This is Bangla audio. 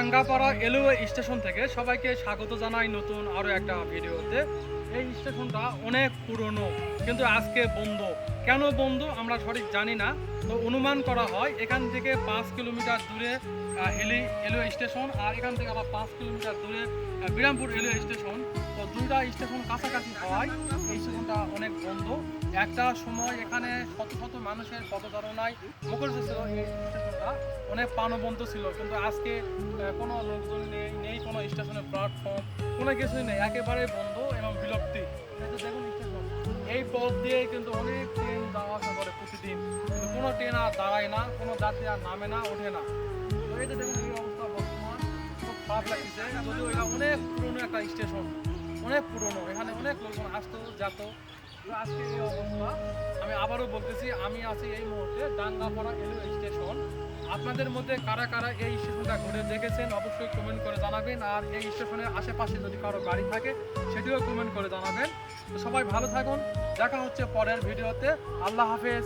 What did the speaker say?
ডাঙ্গাপাড়া রেলওয়ে স্টেশন থেকে সবাইকে স্বাগত জানাই নতুন আরও একটা ভিডিওতে। এই স্টেশনটা অনেক পুরনো, কিন্তু আজকে বন্ধ। কেন বন্ধ আমরা সঠিক জানি না। তো অনুমান করা হয় এখান থেকে 5 কিলোমিটার দূরে হিলি রেলওয়ে স্টেশন, আর এখান থেকে আবার 5 কিলোমিটার দূরে বিরামপুর রেলওয়ে স্টেশন। তো দুইটা স্টেশন কাছাকাছি হওয়ায় এই স্টেশনটা অনেক বন্ধ। একটা সময় এখানে শত শত মানুষের পদচারণায় মুখরিত ছিল এই স্টেশনটা, অনেক প্রাণবন্ত ছিল। কিন্তু আজকে কোনো লোকজন নেই কোনো স্টেশনের প্ল্যাটফর্ম, কোনো কিছুই নেই, একেবারে বন্ধ এবং বিলুপ্তি। দেখুন স্টেশন, এই পথ দিয়ে কিন্তু অনেক ট্রেন যাওয়া আসা করে প্রতিদিন, কিন্তু কোনো ট্রেন আর দাঁড়ায় না, কোনো যাত্রী আর নামে না, ওঠে না। তো এই যে দেখুন এই অবস্থা বর্তমান, খুব খারাপ লাগছে। যদিও এটা অনেক পুরনো একটা স্টেশন, অনেক পুরনো, এখানে অনেক লোকজন আসতো যেত। তো আজকে এই অবস্থা। আমি আবারও বলতেছি, আমি আছি এই মুহূর্তে ডাঙ্গাপাড়া রেলওয়ে স্টেশন। আপনাদের মধ্যে কারা কারা এই স্টেশনটা ঘুরে দেখেছেন অবশ্যই কমেন্ট করে জানাবেন, আর এই স্টেশনের আশেপাশে যদি কারো বাড়ি থাকে সেটিও কমেন্ট করে জানাবেন। তো সবাই ভালো থাকুন, দেখা হচ্ছে পরের ভিডিওতে। আল্লাহ হাফেজ।